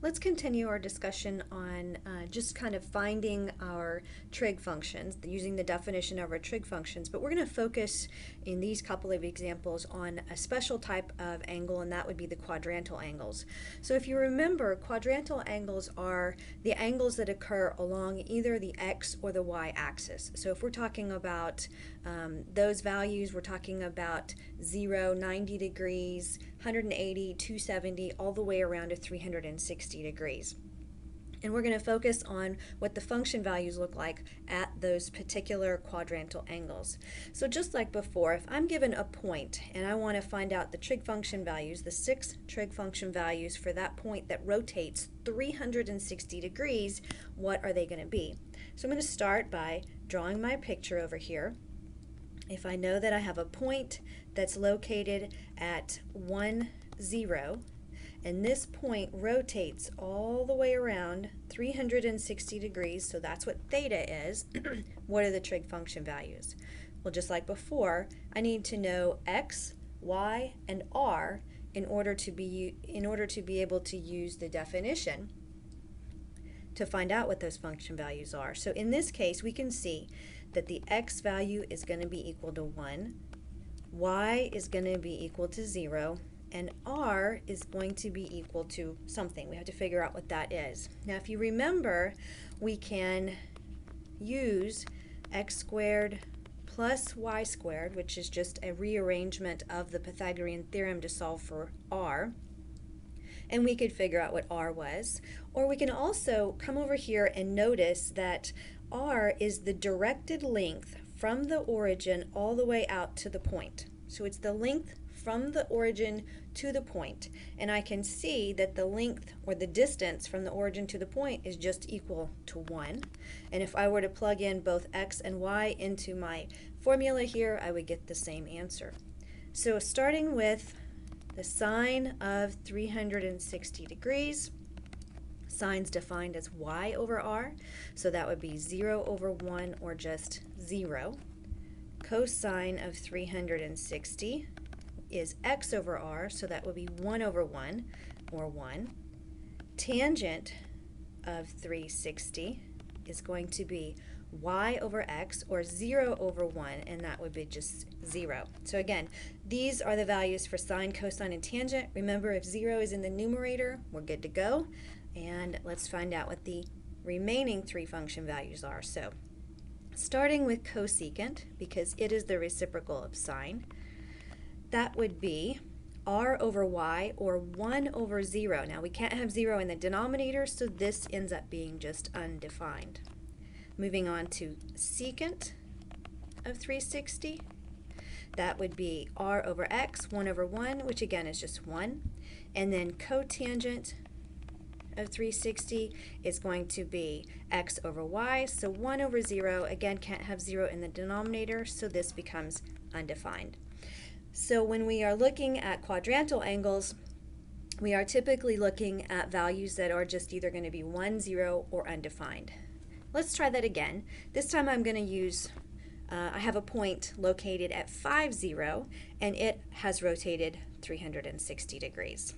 Let's continue our discussion on just kind of finding our trig functions, using the definition of our trig functions, but we're going to focus in these couple of examples on a special type of angle, and that would be the quadrantal angles. So if you remember, quadrantal angles are the angles that occur along either the x or the y axis. So if we're talking about those values, we're talking about 0, 90 degrees, 180, 270, all the way around to 360 degrees. And we're going to focus on what the function values look like at those particular quadrantal angles. So just like before, if I'm given a point and I want to find out the trig function values, the 6 trig function values for that point that rotates 360 degrees, what are they going to be? So I'm going to start by drawing my picture over here. If I know that I have a point that's located at 1, 0, and this point rotates all the way around 360 degrees, so that's what theta is, what are the trig function values? Well, just like before, I need to know x, y, and r in order to be able to use the definition to find out what those function values are. So in this case, we can see that the x value is going to be equal to 1, y is going to be equal to 0, and r is going to be equal to something. We have to figure out what that is. Now if you remember, we can use x squared plus y squared, which is just a rearrangement of the Pythagorean theorem to solve for r, and we could figure out what r was. Or we can also come over here and notice that r is the directed length from the origin all the way out to the point. So it's the length from the origin to the point, and I can see that the length or the distance from the origin to the point is just equal to 1. And if I were to plug in both x and y into my formula here, I would get the same answer. So starting with the sine of 360 degrees, sine's defined as y over r, so that would be 0 over 1 or just 0. Cosine of 360 is x over r, so that would be 1 over 1 or 1. Tangent of 360 is going to be y over x, or 0 over 1, and that would be just 0. So again, these are the values for sine, cosine, and tangent. Remember, if 0 is in the numerator, we're good to go. And let's find out what the remaining 3 function values are. So starting with cosecant, because it is the reciprocal of sine, that would be r over y, or 1 over 0. Now we can't have 0 in the denominator, so this ends up being just undefined. Moving on to secant of 360, that would be r over x, 1 over 1, which again is just 1. And then cotangent of 360 is going to be x over y, so 1 over 0, again can't have 0 in the denominator, so this becomes undefined. So when we are looking at quadrantal angles, we are typically looking at values that are just either going to be 1, 0, or undefined. Let's try that again. This time I'm going to use, I have a point located at 5, 0, and it has rotated 360 degrees.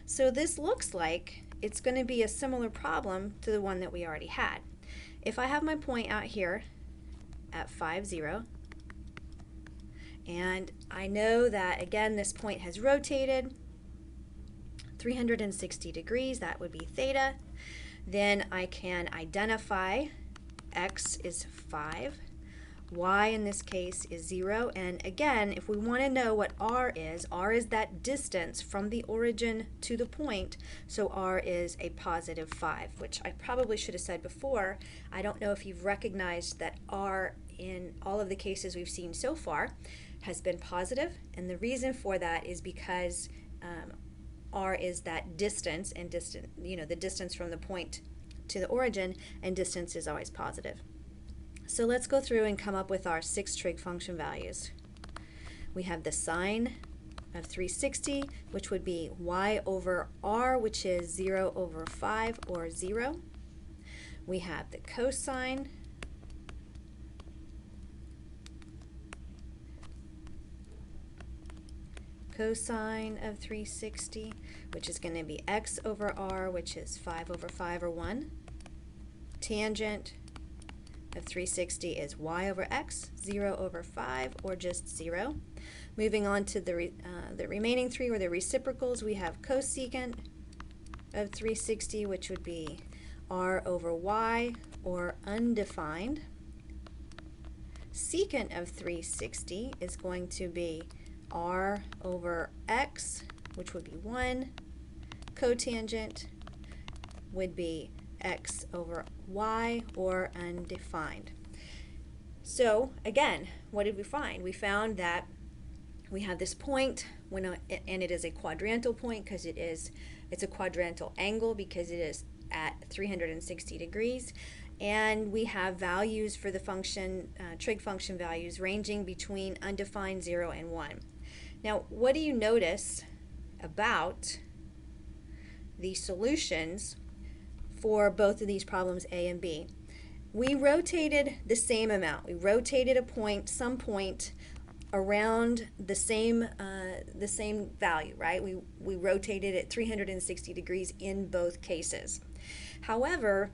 So this looks like it's going to be a similar problem to the one that we already had. If I have my point out here at 5, 0, and I know that, again, this point has rotated 360 degrees, that would be theta, then I can identify x is 5, y in this case is 0, and again, if we want to know what r is that distance from the origin to the point, so r is a positive 5, which I probably should have said before. I don't know if you've recognized that r in all of the cases we've seen so far has been positive, and the reason for that is because r is that distance, and the distance from the point to the origin, and distance is always positive. So let's go through and come up with our 6 trig function values. We have the sine of 360, which would be y over r, which is 0 over 5, or 0. We have the cosine cosine of 360, which is going to be x over r, which is 5 over 5, or 1. Tangent of 360 is y over x, 0 over 5, or just 0. Moving on to the remaining three, or the reciprocals, we have cosecant of 360, which would be r over y, or undefined. Secant of 360 is going to be r over x, which would be 1. Cotangent would be x over y, or undefined. So again, what did we find? We found that we have this point, and it is a quadrantal point because it's a quadrantal angle because it is at 360 degrees. And we have values for the function, trig function values, ranging between undefined 0 and 1. Now, what do you notice about the solutions for both of these problems, A and B? We rotated the same amount. We rotated a point, some point, around the same value, right? We rotated it 360 degrees in both cases. However,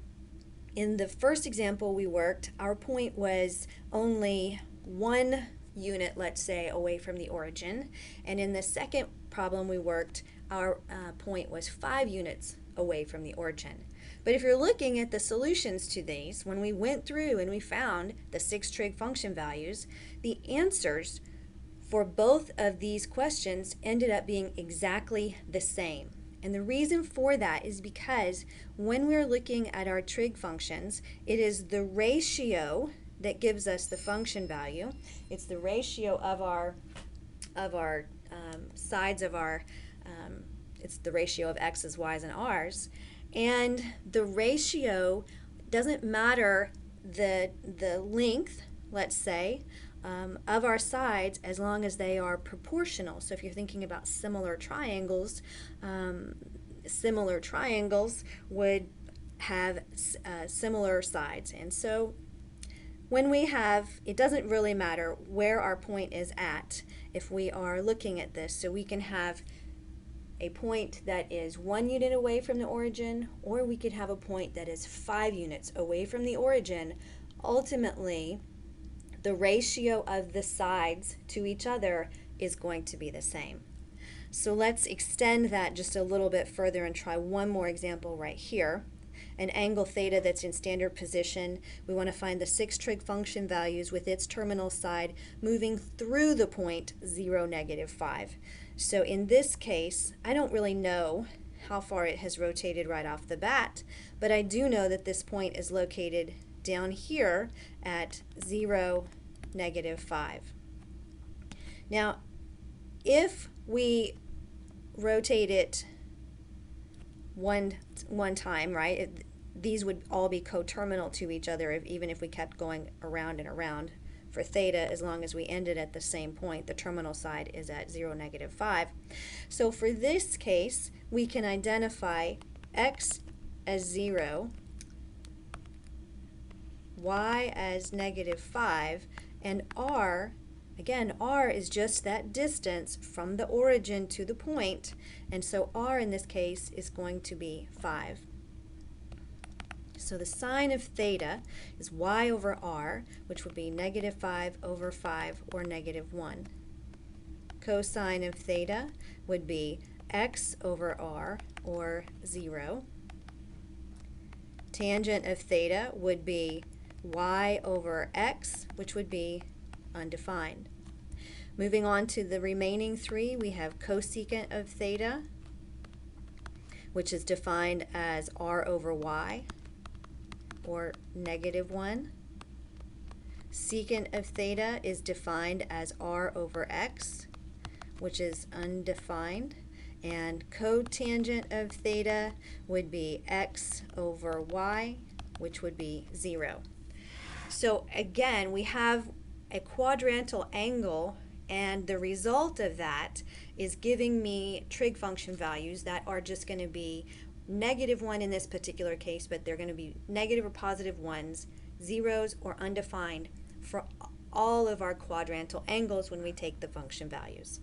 in the first example we worked, our point was only 1 unit, let's say, away from the origin. And in the second problem we worked, our point was 5 units away from the origin. But if you're looking at the solutions to these, when we went through and we found the 6 trig function values, the answers for both of these questions ended up being exactly the same. And the reason for that is because when we're looking at our trig functions, it is the ratio that gives us the function value. It's the ratio of our sides of our, it's the ratio of x's, y's, and r's. And the ratio doesn't matter the length, let's say, of our sides, as long as they are proportional. So if you're thinking about similar triangles would have similar sides. And so when we have, it doesn't really matter where our point is at if we are looking at this. So we can have a point that is 1 unit away from the origin, or we could have a point that is 5 units away from the origin. Ultimately, the ratio of the sides to each other is going to be the same. So let's extend that just a little bit further and try one more example right here. An angle theta that's in standard position. We want to find the 6 trig function values with its terminal side moving through the point 0, -5. So in this case, I don't really know how far it has rotated right off the bat, but I do know that this point is located down here at 0, -5. Now, if we rotate it one time, right, these would all be coterminal to each other even if we kept going around and around for theta, as long as we ended at the same point. The terminal side is at 0, -5. So for this case, we can identify x as 0, y as -5, and r, again, r is just that distance from the origin to the point, and so r in this case is going to be 5. So the sine of theta is y over r, which would be -5 over 5, or -1. Cosine of theta would be x over r, or 0. Tangent of theta would be y over x, which would be undefined. Moving on to the remaining three, we have cosecant of theta, which is defined as r over y, or -1. Secant of theta is defined as r over x, which is undefined. And cotangent of theta would be x over y, which would be 0. So again, we have a quadrantal angle, and the result of that is giving me trig function values that are just going to be -1 in this particular case, but they're going to be negative or positive ones, zeros, or undefined for all of our quadrantal angles when we take the function values.